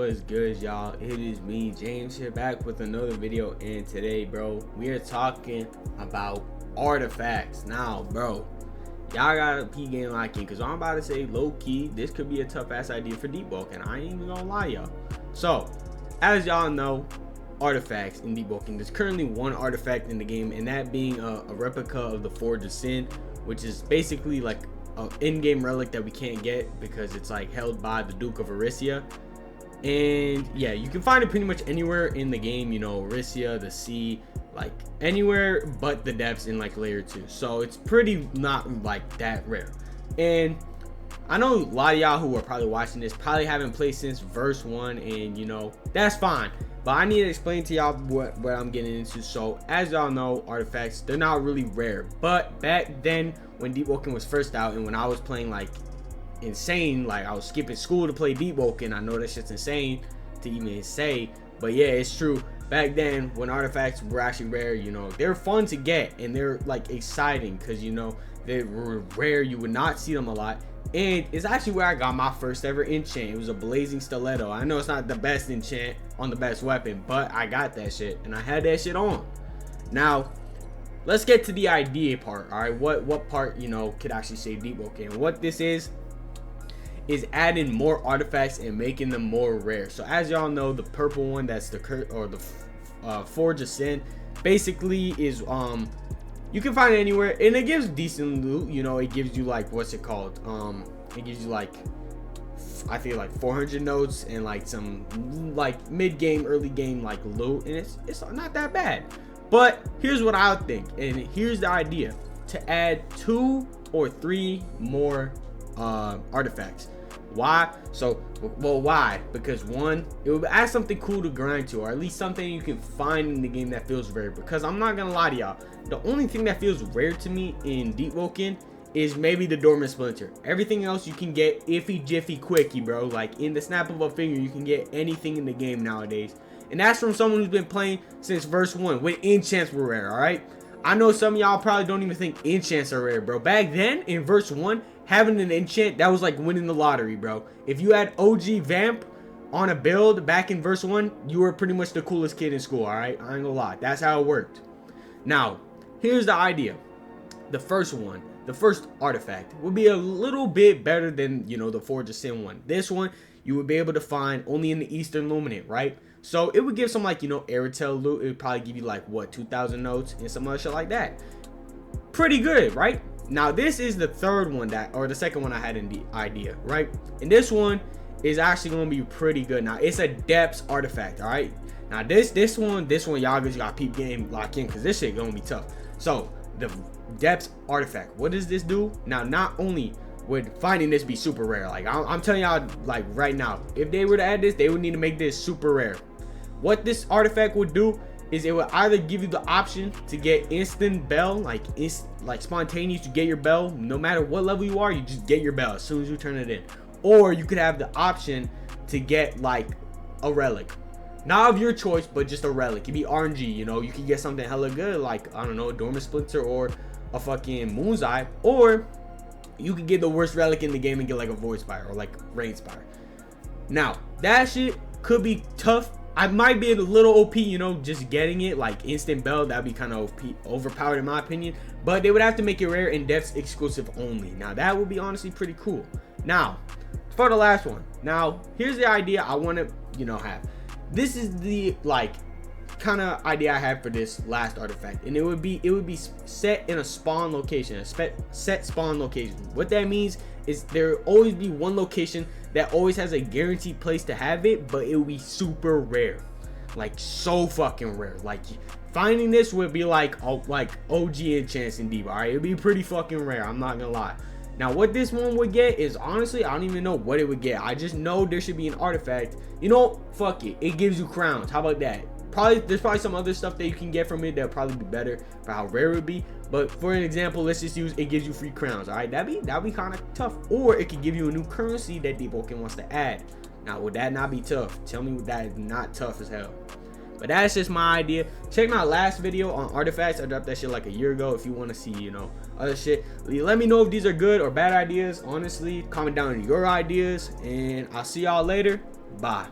What's good, y'all? It is me, James, here back with another video. And today, bro, we are talking about artifacts. Now, bro, y'all gotta peep game locking, because I'm about to say, low-key, this could be a tough ass idea for Deepwoken. I ain't even gonna lie, y'all. So, as y'all know, artifacts in Deepwoken, there's currently one artifact in the game, and that being a replica of the Forge of Sin, which is basically like an in-game relic that we can't get because it's like held by the Duke of Arisia. And yeah, you can find it pretty much anywhere in the game, you know, Arisia, the sea, like anywhere but the depths in like layer 2. So it's pretty not like that rare. And I know a lot of y'all who are probably watching this probably haven't played since verse 1, and you know, that's fine. But I need to explain to y'all what I'm getting into. So as y'all know, artifacts, they're not really rare. But back then when Deepwoken was first out, and when I was playing like insane, like I was skipping school to play Deepwoken, I know that shit's insane to even say, but yeah, it's true. Back then when artifacts were actually rare, you know, they're fun to get and they're like exciting because, you know, they were rare, you would not see them a lot. And it's actually where I got my first ever enchant. It was a blazing stiletto. I know it's not the best enchant on the best weapon, but I got that shit and I had that shit on. Now let's get to the idea part. All right, what part, you know, could actually save Deepwoken? What this is adding more artifacts and making them more rare. So as y'all know, the purple one, that's the Forge of Sin, basically is you can find it anywhere, and it gives decent loot. You know, it gives you like, what's it called, it gives you like, I feel like 400 notes and like some like mid-game, early game like loot, and it's not that bad. But here's what I think, and here's the idea: to add 2 or 3 more artifacts. Why? So, well, why? Because one, it would add something cool to grind to, or at least something you can find in the game that feels rare. Because I'm not gonna lie to y'all, the only thing that feels rare to me in Deepwoken is maybe the Dormant Splinter. Everything else you can get iffy jiffy quickie, bro. Like in the snap of a finger, you can get anything in the game nowadays, and that's from someone who's been playing since verse 1 when enchants were rare. All right, I know some of y'all probably don't even think enchants are rare, bro. Back then in verse 1, having an enchant, that was like winning the lottery, bro. If you had OG Vamp on a build back in verse 1, you were pretty much the coolest kid in school, all right? I ain't gonna lie. That's how it worked. Now, here's the idea. The first one, the first artifact, would be a little bit better than, you know, the Forge of Sin one. This one, you would be able to find only in the Eastern Luminant, right? So it would give some like, you know, Airtel loot. It would probably give you like, what, 2,000 notes and some other shit like that. Pretty good, right? Now this is the third one or the second one I had in the idea, right? And this one is actually going to be pretty good. Now it's a depths artifact, all right? Now this one y'all just got peep game lock in, because this shit gonna be tough. So the depths artifact, what does this do? Now not only would finding this be super rare, like I'm telling y'all like right now, if they were to add this, they would need to make this super rare. What this artifact would do is it will either give you the option to get instant bell, like spontaneous, to get your bell no matter what level you are, you just get your bell as soon as you turn it in. Or you could have the option to get like a relic, not of your choice, but just a relic. It'd be RNG, you know, you could get something hella good, like I don't know, a Dormant Splinter or a fucking Moon's Eye, or you could get the worst relic in the game and get like a Void Spire or like Rain Spire. Now that shit could be tough. I might be a little OP, you know, just getting it like instant bell. That'd be kind of overpowered in my opinion, but they would have to make it rare and depths exclusive only. Now that would be honestly pretty cool. Now for the last one, now here's the idea I want to, you know, have. This is the like kind of idea I had for this last artifact, and it would be set in a spawn location, a set spawn location. What that means is there will always be one location that always has a guaranteed place to have it, but it will be super rare, like so fucking rare. Like finding this would be like OG enchants in Deep. All right, it'd be pretty fucking rare, I'm not gonna lie. Now what this one would get is, honestly, I don't even know what it would get. I just know there should be an artifact, you know, fuck it, it gives you crowns. How about that? There's probably some other stuff that you can get from it that'll probably be better for how rare it would be. But for an example, let's just use it gives you free crowns. All right, that'd be kind of tough. Or it could give you a new currency that Deepwoken wants to add. Now would that not be tough? Tell me that is not tough as hell. But that's just my idea. Check my last video on artifacts. I dropped that shit like a year ago. If you want to see, you know, other shit, let me know if these are good or bad ideas. Honestly, comment down your ideas, and I'll see y'all later. Bye.